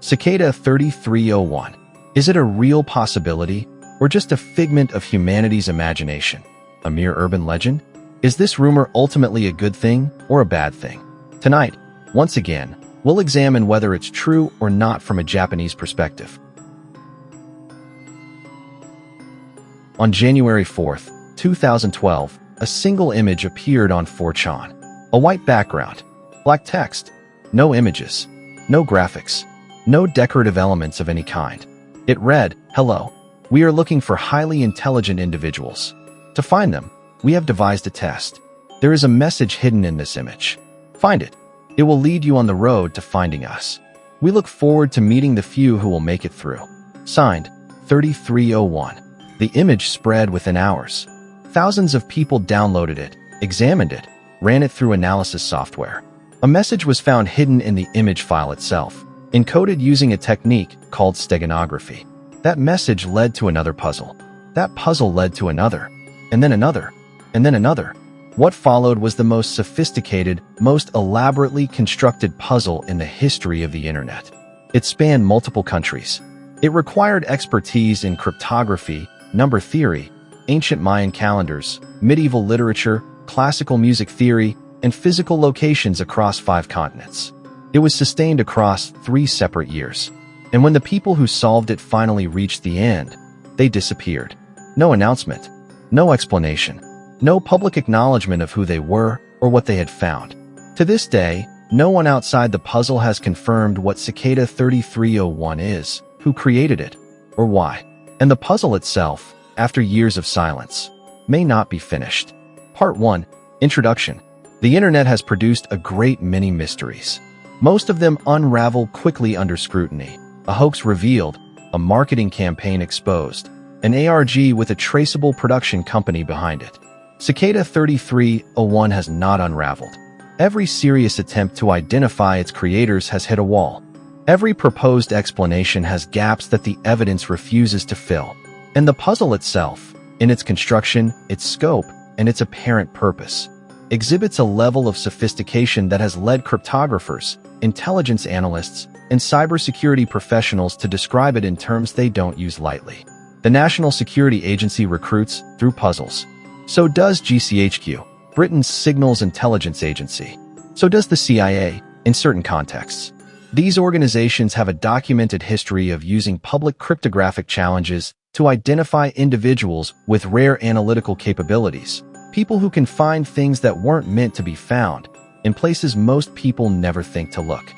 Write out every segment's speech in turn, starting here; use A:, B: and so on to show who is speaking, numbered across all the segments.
A: Cicada 3301. Is it a real possibility, or just a figment of humanity's imagination? A mere urban legend? Is this rumor ultimately a good thing or a bad thing? Tonight, once again, we'll examine whether it's true or not from a Japanese perspective. On January 4th, 2012, a single image appeared on 4chan. A white background, black text, no images, no graphics, no decorative elements of any kind. It read, "Hello, we are looking for highly intelligent individuals. To find them, we have devised a test. There is a message hidden in this image. Find it. It will lead you on the road to finding us. We look forward to meeting the few who will make it through." Signed, 3301. The image spread within hours. Thousands of people downloaded it, examined it, ran it through analysis software. A message was found hidden in the image file itself, encoded using a technique called steganography. That message led to another puzzle. That puzzle led to another, and then another, and then another. What followed was the most sophisticated, most elaborately constructed puzzle in the history of the internet. It spanned multiple countries. It required expertise in cryptography, number theory, ancient Mayan calendars, medieval literature, classical music theory, and physical locations across 5 continents. It was sustained across 3 separate years. And when the people who solved it finally reached the end, they disappeared. No announcement, no explanation, no public acknowledgement of who they were or what they had found. To this day, no one outside the puzzle has confirmed what Cicada 3301 is, who created it, or why. And the puzzle itself, after years of silence, may not be finished. Part 1. Introduction. The internet has produced a great many mysteries. Most of them unravel quickly under scrutiny. A hoax revealed, a marketing campaign exposed, an ARG with a traceable production company behind it. Cicada 3301 has not unraveled. Every serious attempt to identify its creators has hit a wall. Every proposed explanation has gaps that the evidence refuses to fill. And the puzzle itself, in its construction, its scope, and its apparent purpose, exhibits a level of sophistication that has led cryptographers, intelligence analysts, and cybersecurity professionals to describe it in terms they don't use lightly. The National Security Agency recruits through puzzles. So does GCHQ, Britain's Signals Intelligence Agency. So does the CIA, in certain contexts. These organizations have a documented history of using public cryptographic challenges to identify individuals with rare analytical capabilities, people who can find things that weren't meant to be found, in places most people never think to look.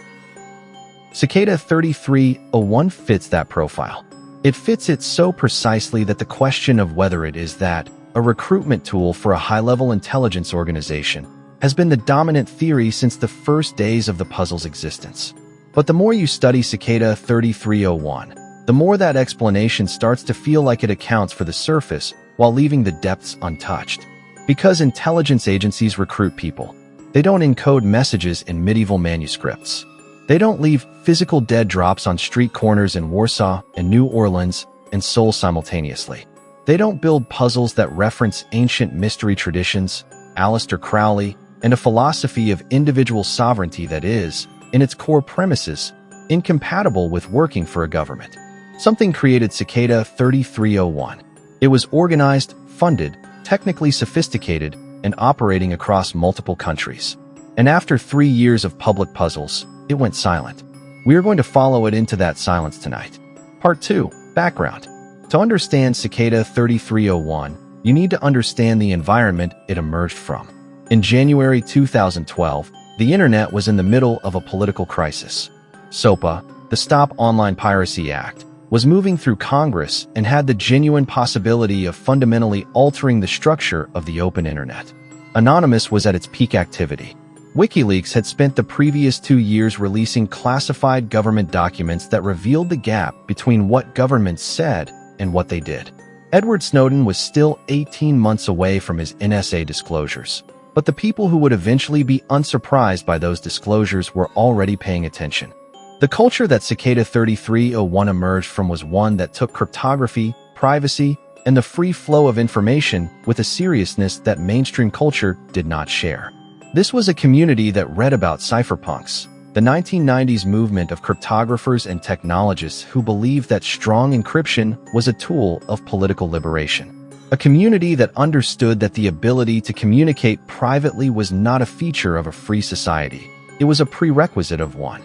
A: Cicada 3301 fits that profile. It fits it so precisely that the question of whether it is that, a recruitment tool for a high-level intelligence organization, has been the dominant theory since the first days of the puzzle's existence. But the more you study Cicada 3301, the more that explanation starts to feel like it accounts for the surface while leaving the depths untouched. Because intelligence agencies recruit people, they don't encode messages in medieval manuscripts. They don't leave physical dead drops on street corners in Warsaw and New Orleans and Seoul simultaneously. They don't build puzzles that reference ancient mystery traditions, Aleister Crowley, and a philosophy of individual sovereignty that is, in its core premises, incompatible with working for a government. Something created Cicada 3301. It was organized, funded, technically sophisticated, and operating across multiple countries. And after 3 years of public puzzles, it went silent. We are going to follow it into that silence tonight. Part 2. Background. To understand Cicada 3301, you need to understand the environment it emerged from. In January 2012, the internet was in the middle of a political crisis. SOPA, the Stop Online Piracy Act, was moving through Congress and had the genuine possibility of fundamentally altering the structure of the open internet. Anonymous was at its peak activity. WikiLeaks had spent the previous 2 years releasing classified government documents that revealed the gap between what governments said and what they did. Edward Snowden was still 18 months away from his NSA disclosures, but the people who would eventually be unsurprised by those disclosures were already paying attention. The culture that Cicada 3301 emerged from was one that took cryptography, privacy, and the free flow of information with a seriousness that mainstream culture did not share. This was a community that read about cypherpunks, the 1990s movement of cryptographers and technologists who believed that strong encryption was a tool of political liberation. A community that understood that the ability to communicate privately was not a feature of a free society. It was a prerequisite of one.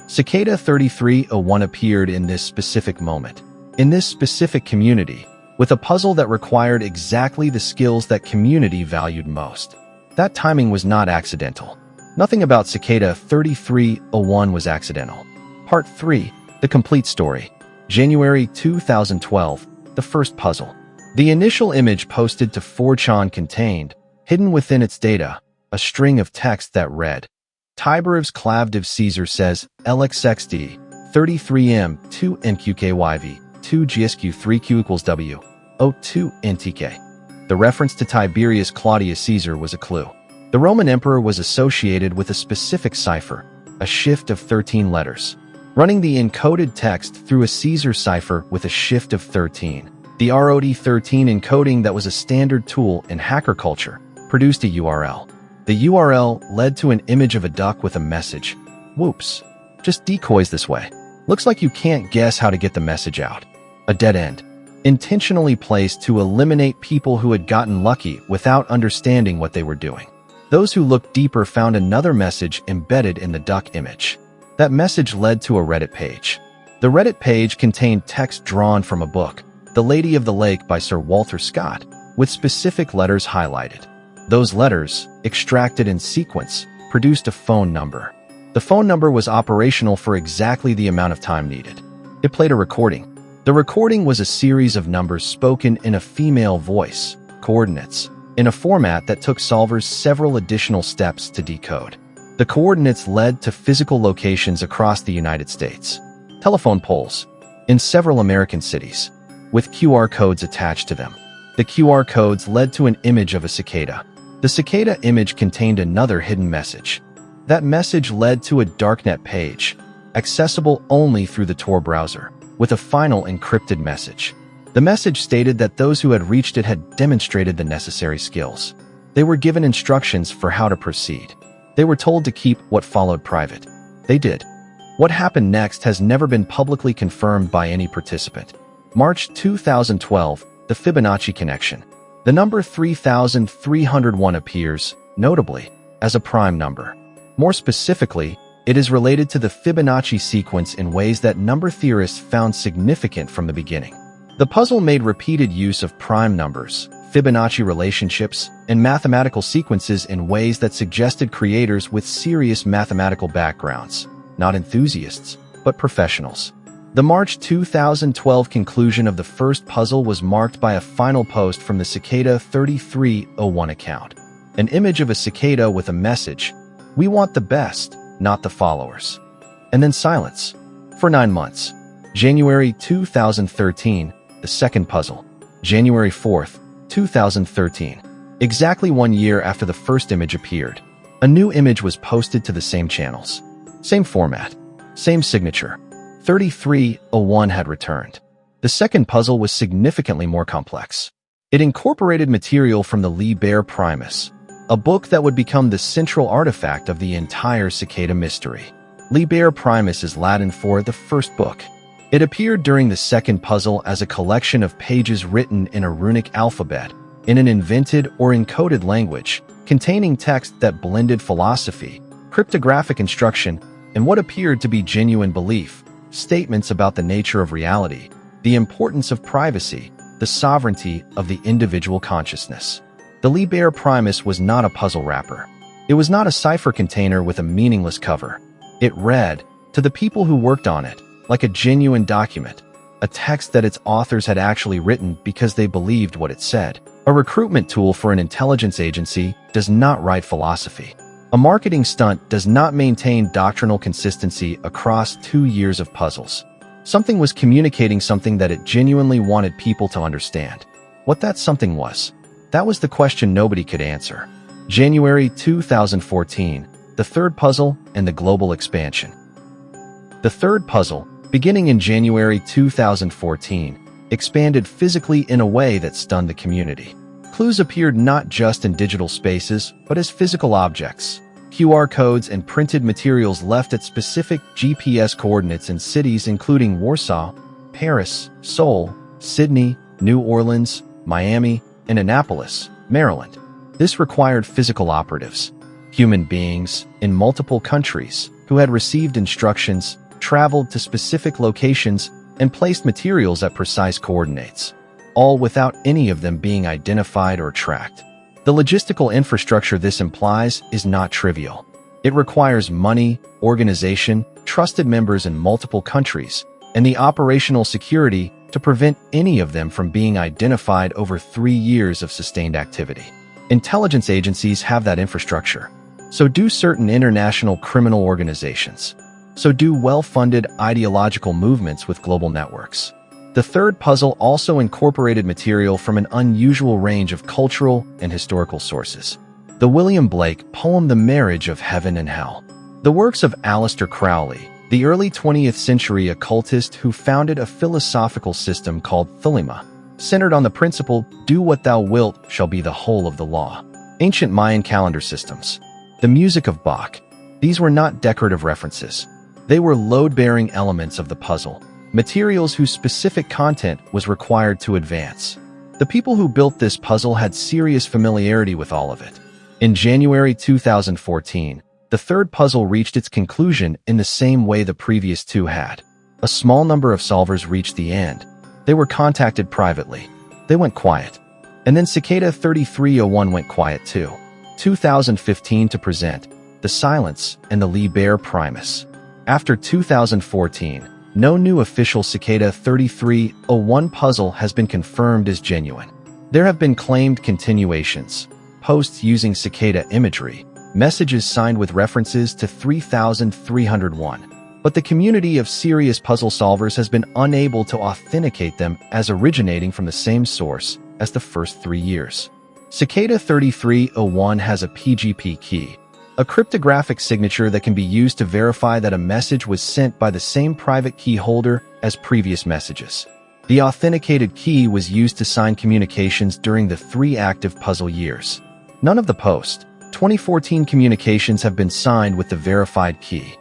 A: Cicada 3301 appeared in this specific moment, in this specific community, with a puzzle that required exactly the skills that community valued most. That timing was not accidental. Nothing about Cicada 3301 was accidental. Part 3, The Complete Story. January 2012, the first puzzle. The initial image posted to 4chan contained, hidden within its data, a string of text that read, Tiberivs Klavdiv Caesar says, LXXD, 33M, 2 NQKYV, 2 GSQ 3Q equals W, O2 NTK. The reference to Tiberius Claudius Caesar was a clue. The Roman emperor was associated with a specific cipher, a shift of 13 letters. Running the encoded text through a Caesar cipher with a shift of 13. The ROD13 encoding that was a standard tool in hacker culture produced a URL. The URL led to an image of a duck with a message. Whoops. Just decoys this way. Looks like you can't guess how to get the message out. A dead end. Intentionally placed to eliminate people who had gotten lucky without understanding what they were doing. Those who looked deeper found another message embedded in the duck image. That message led to a Reddit page. The Reddit page contained text drawn from a book, The Lady of the Lake by Sir Walter Scott, with specific letters highlighted. Those letters, extracted in sequence, produced a phone number. The phone number was operational for exactly the amount of time needed. It played a recording. The recording was a series of numbers spoken in a female voice, coordinates, in a format that took solvers several additional steps to decode. The coordinates led to physical locations across the United States, telephone poles, in several American cities, with QR codes attached to them. The QR codes led to an image of a cicada. The cicada image contained another hidden message. That message led to a darknet page, accessible only through the Tor browser, with a final encrypted message. The message stated that those who had reached it had demonstrated the necessary skills. They were given instructions for how to proceed. They were told to keep what followed private. They did. What happened next has never been publicly confirmed by any participant. March 2012, the Fibonacci connection. The number 3301 appears, notably, as a prime number. More specifically, it is related to the Fibonacci sequence in ways that number theorists found significant from the beginning. The puzzle made repeated use of prime numbers, Fibonacci relationships, and mathematical sequences in ways that suggested creators with serious mathematical backgrounds, not enthusiasts, but professionals. The March 2012 conclusion of the first puzzle was marked by a final post from the Cicada 3301 account. An image of a cicada with a message, "We want the best, not the followers." And then silence. For 9 months. January 2013, the second puzzle. January 4th, 2013. Exactly 1 year after the first image appeared. A new image was posted to the same channels. Same format. Same signature. 3301 had returned. The second puzzle was significantly more complex. It incorporated material from the Liber Primus, a book that would become the central artifact of the entire cicada mystery. Liber Primus is Latin for the first book. It appeared during the second puzzle as a collection of pages written in a runic alphabet, in an invented or encoded language, containing text that blended philosophy, cryptographic instruction, and what appeared to be genuine belief, statements about the nature of reality, the importance of privacy, the sovereignty of the individual consciousness. The Liber Primus was not a puzzle wrapper. It was not a cipher container with a meaningless cover. It read, to the people who worked on it, like a genuine document, a text that its authors had actually written because they believed what it said. A recruitment tool for an intelligence agency does not write philosophy. A marketing stunt does not maintain doctrinal consistency across 2 years of puzzles. Something was communicating something that it genuinely wanted people to understand. What that something was, that was the question nobody could answer. January 2014, the third puzzle and the global expansion. The third puzzle, beginning in January 2014, expanded physically in a way that stunned the community. Clues appeared not just in digital spaces, but as physical objects. QR codes and printed materials left at specific GPS coordinates in cities including Warsaw, Paris, Seoul, Sydney, New Orleans, Miami, and Annapolis, Maryland. This required physical operatives, human beings in multiple countries who had received instructions, traveled to specific locations, and placed materials at precise coordinates, all without any of them being identified or tracked. The logistical infrastructure this implies is not trivial. It requires money, organization, trusted members in multiple countries, and the operational security to prevent any of them from being identified over 3 years of sustained activity. Intelligence agencies have that infrastructure. So do certain international criminal organizations. So do well-funded ideological movements with global networks. The third puzzle also incorporated material from an unusual range of cultural and historical sources. The William Blake poem The Marriage of Heaven and Hell. The works of Aleister Crowley, the early 20th century occultist who founded a philosophical system called Thelema, centered on the principle, do what thou wilt shall be the whole of the law. Ancient Mayan calendar systems. The music of Bach. These were not decorative references. They were load-bearing elements of the puzzle, materials whose specific content was required to advance. The people who built this puzzle had serious familiarity with all of it. In January 2014, the third puzzle reached its conclusion in the same way the previous two had. A small number of solvers reached the end. They were contacted privately. They went quiet. And then Cicada 3301 went quiet too. 2015 to present, The Silence and the Liber Primus. After 2014, no new official Cicada 3301 puzzle has been confirmed as genuine. There have been claimed continuations, posts using cicada imagery, messages signed with references to 3301, but the community of serious puzzle solvers has been unable to authenticate them as originating from the same source as the first 3 years. Cicada 3301 has a PGP key, a cryptographic signature that can be used to verify that a message was sent by the same private key holder as previous messages. The authenticated key was used to sign communications during the 3 active puzzle years. None of the post-2014 communications have been signed with the verified key,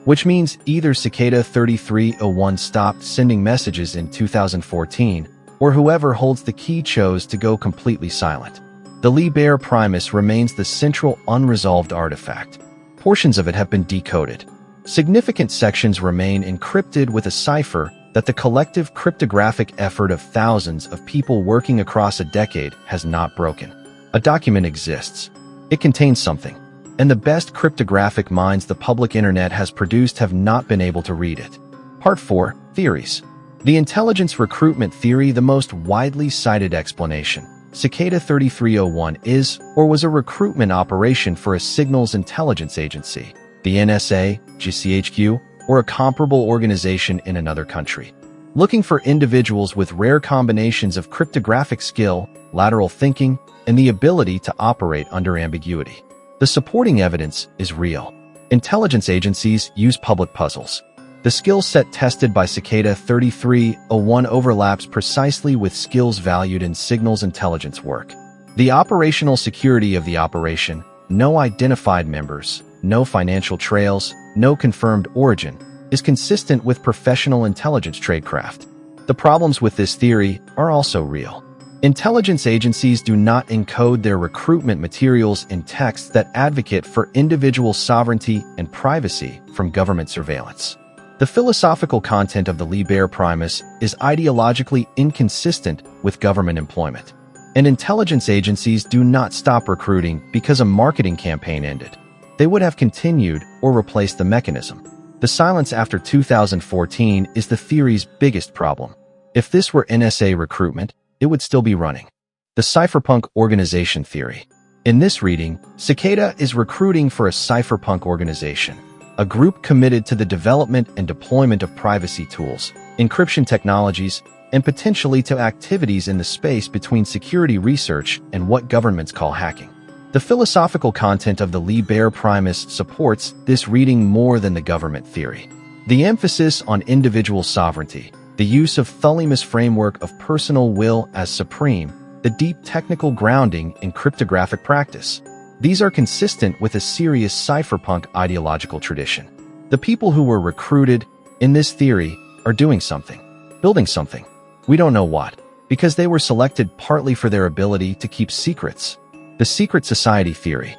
A: which means either Cicada 3301 stopped sending messages in 2014, or whoever holds the key chose to go completely silent. The Liber Primus remains the central unresolved artifact. Portions of it have been decoded. Significant sections remain encrypted with a cipher that the collective cryptographic effort of thousands of people working across a decade has not broken. A document exists. It contains something, and the best cryptographic minds the public internet has produced have not been able to read it. Part 4. Theories. The intelligence recruitment theory, the most widely cited explanation. Cicada 3301 is or was a recruitment operation for a signals intelligence agency, the NSA, GCHQ, or a comparable organization in another country, looking for individuals with rare combinations of cryptographic skill, lateral thinking, and the ability to operate under ambiguity. The supporting evidence is real. Intelligence agencies use public puzzles. The skill set tested by Cicada 3301 overlaps precisely with skills valued in signals intelligence work. The operational security of the operation, no identified members, no financial trails, no confirmed origin, is consistent with professional intelligence tradecraft. The problems with this theory are also real. Intelligence agencies do not encode their recruitment materials in texts that advocate for individual sovereignty and privacy from government surveillance. The philosophical content of the Liber Primus is ideologically inconsistent with government employment. And intelligence agencies do not stop recruiting because a marketing campaign ended. They would have continued or replaced the mechanism. The silence after 2014 is the theory's biggest problem. If this were NSA recruitment, it would still be running. The cypherpunk organization theory. In this reading, Cicada is recruiting for a cypherpunk organization, a group committed to the development and deployment of privacy tools, encryption technologies, and potentially to activities in the space between security research and what governments call hacking. The philosophical content of the Liber Primus supports this reading more than the government theory. The emphasis on individual sovereignty, the use of Thelema's framework of personal will as supreme, the deep technical grounding in cryptographic practice. These are consistent with a serious cypherpunk ideological tradition. The people who were recruited in this theory are doing something, building something. We don't know what, because they were selected partly for their ability to keep secrets. The secret society theory.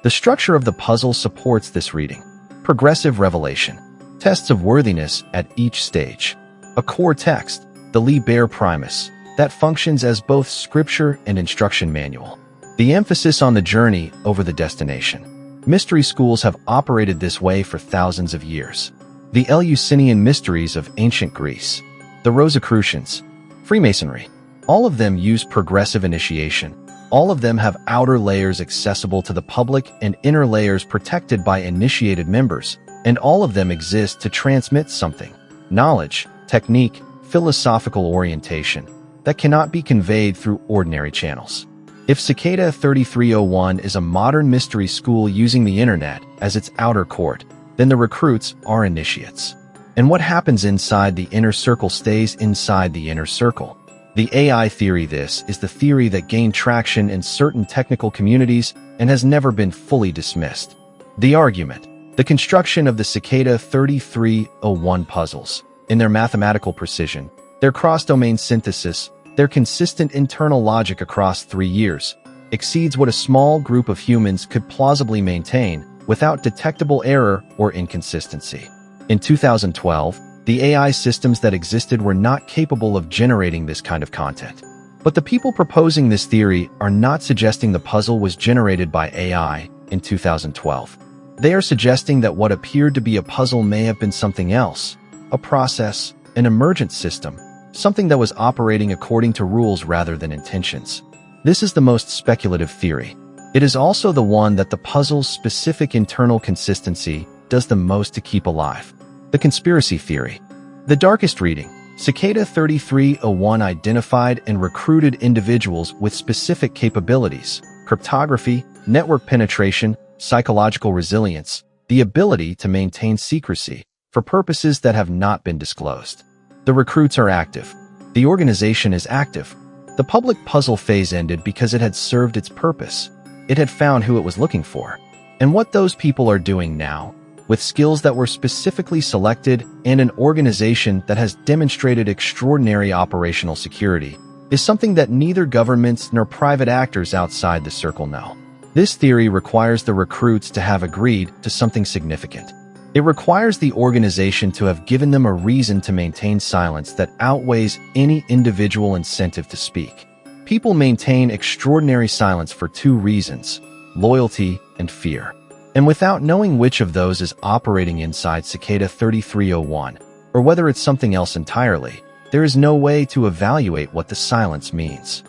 A: The structure of the puzzle supports this reading. Progressive revelation. Tests of worthiness at each stage. A core text, the Liber Primus, that functions as both scripture and instruction manual. The emphasis on the journey over the destination. Mystery schools have operated this way for thousands of years. The Eleusinian mysteries of ancient Greece. The Rosicrucians. Freemasonry. All of them use progressive initiation. All of them have outer layers accessible to the public and inner layers protected by initiated members, and all of them exist to transmit something, knowledge, technique, philosophical orientation, that cannot be conveyed through ordinary channels. If Cicada 3301 is a modern mystery school using the internet as its outer court, then the recruits are initiates. And what happens inside the inner circle stays inside the inner circle. The AI theory. This is the theory that gained traction in certain technical communities and has never been fully dismissed. The argument. The construction of the Cicada 3301 puzzles, in their mathematical precision, their cross-domain synthesis, their consistent internal logic across 3 years, exceeds what a small group of humans could plausibly maintain without detectable error or inconsistency. In 2012, the AI systems that existed were not capable of generating this kind of content. But the people proposing this theory are not suggesting the puzzle was generated by AI in 2012. They are suggesting that what appeared to be a puzzle may have been something else, a process, an emergent system, something that was operating according to rules rather than intentions. This is the most speculative theory. It is also the one that the puzzle's specific internal consistency does the most to keep alive. The conspiracy theory. The darkest reading. Cicada 3301 identified and recruited individuals with specific capabilities: cryptography, network penetration, psychological resilience, the ability to maintain secrecy for purposes that have not been disclosed. The recruits are active. The organization is active. The public puzzle phase ended because it had served its purpose. It had found who it was looking for. And what those people are doing now, with skills that were specifically selected and an organization that has demonstrated extraordinary operational security, is something that neither governments nor private actors outside the circle know. This theory requires the recruits to have agreed to something significant. It requires the organization to have given them a reason to maintain silence that outweighs any individual incentive to speak. People maintain extraordinary silence for 2 reasons: loyalty and fear. And without knowing which of those is operating inside Cicada 3301, or whether it's something else entirely, there is no way to evaluate what the silence means.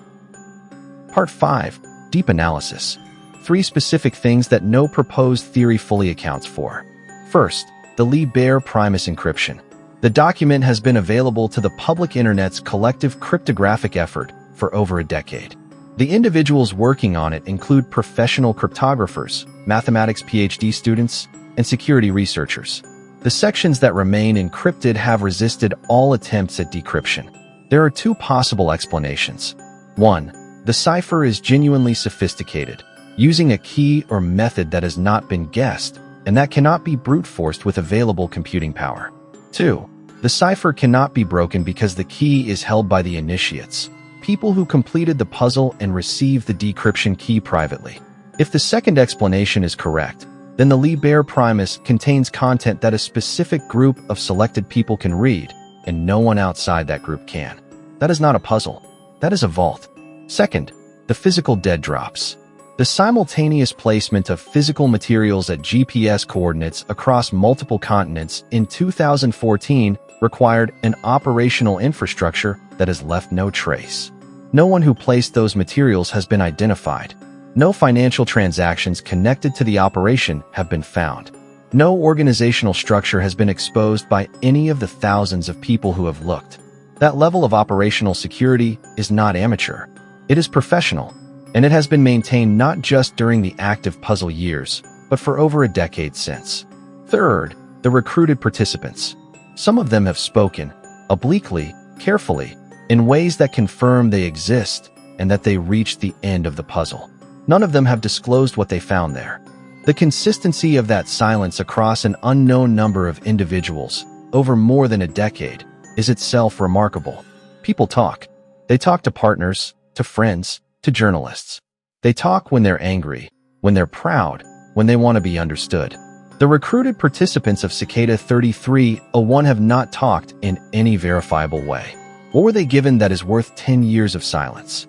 A: Part 5. Deep Analysis. 3 specific things that no proposed theory fully accounts for. First, the Liber Primus encryption. The document has been available to the public internet's collective cryptographic effort for over a decade. The individuals working on it include professional cryptographers, mathematics PhD students, and security researchers. The sections that remain encrypted have resisted all attempts at decryption. There are 2 possible explanations. 1. The cipher is genuinely sophisticated, using a key or method that has not been guessed, and that cannot be brute-forced with available computing power. 2. The cipher cannot be broken because the key is held by the initiates, people who completed the puzzle and received the decryption key privately. If the second explanation is correct, then the Liber Primus contains content that a specific group of selected people can read, and no one outside that group can. That is not a puzzle. That is a vault. Second, the physical dead drops. The simultaneous placement of physical materials at GPS coordinates across multiple continents in 2014 required an operational infrastructure that has left no trace. No one who placed those materials has been identified. No financial transactions connected to the operation have been found. No organizational structure has been exposed by any of the thousands of people who have looked. That level of operational security is not amateur. It is professional, and it has been maintained not just during the active puzzle years, but for over a decade since. Third, the recruited participants. Some of them have spoken, obliquely, carefully, in ways that confirm they exist and that they reached the end of the puzzle. None of them have disclosed what they found there. The consistency of that silence across an unknown number of individuals over more than a decade is itself remarkable. People talk. They talk to partners, to friends, to journalists. They talk when they're angry, when they're proud, when they want to be understood. The recruited participants of Cicada 3301 have not talked in any verifiable way. What were they given that is worth 10 years of silence?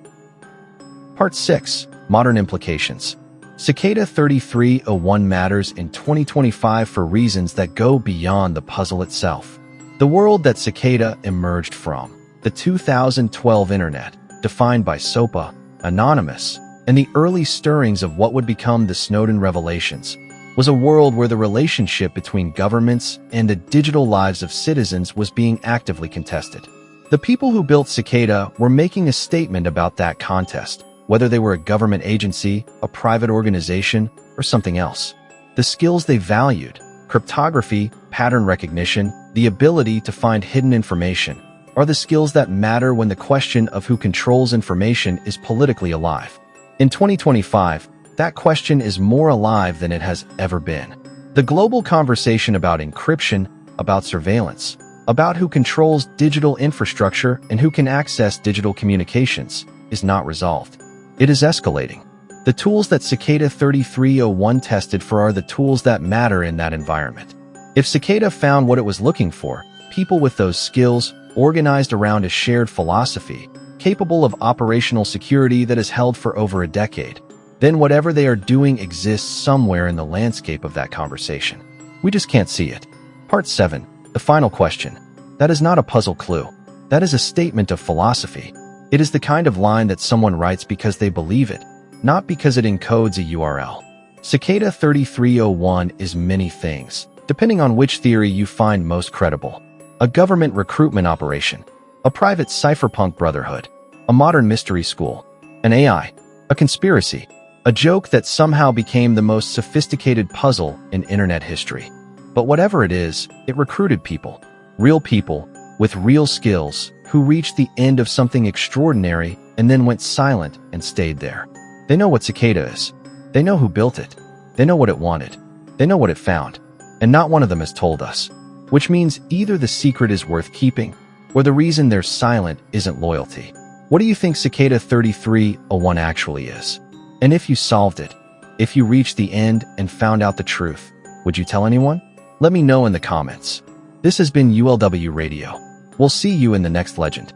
A: Part 6. Modern Implications. Cicada 3301 matters in 2025 for reasons that go beyond the puzzle itself. The world that Cicada emerged from, the 2012 Internet, defined by SOPA, Anonymous, and the early stirrings of what would become the Snowden revelations, was a world where the relationship between governments and the digital lives of citizens was being actively contested. The people who built Cicada were making a statement about that contest, whether they were a government agency, a private organization, or something else. The skills they valued, cryptography, pattern recognition, the ability to find hidden information, are the skills that matter when the question of who controls information is politically alive. In 2025, that question is more alive than it has ever been. The global conversation about encryption, about surveillance, about who controls digital infrastructure and who can access digital communications is not resolved. It is escalating. The tools that Cicada 3301 tested for are the tools that matter in that environment. If Cicada found what it was looking for, people with those skills, organized around a shared philosophy, capable of operational security that is held for over a decade, then whatever they are doing exists somewhere in the landscape of that conversation. We just can't see it. Part 7. The final question. That is not a puzzle clue. That is a statement of philosophy. It is the kind of line that someone writes because they believe it, not because it encodes a URL. Cicada 3301 is many things, depending on which theory you find most credible. A government recruitment operation, a private cypherpunk brotherhood, a modern mystery school, an AI, a conspiracy, a joke that somehow became the most sophisticated puzzle in internet history. But whatever it is, it recruited people, real people, with real skills, who reached the end of something extraordinary and then went silent and stayed there. They know what Cicada is. They know who built it. They know what it wanted. They know what it found. And not one of them has told us. Which means either the secret is worth keeping, or the reason they're silent isn't loyalty. What do you think Cicada 3301 actually is? And if you solved it, if you reached the end and found out the truth, would you tell anyone? Let me know in the comments. This has been ULW Radio. We'll see you in the next legend.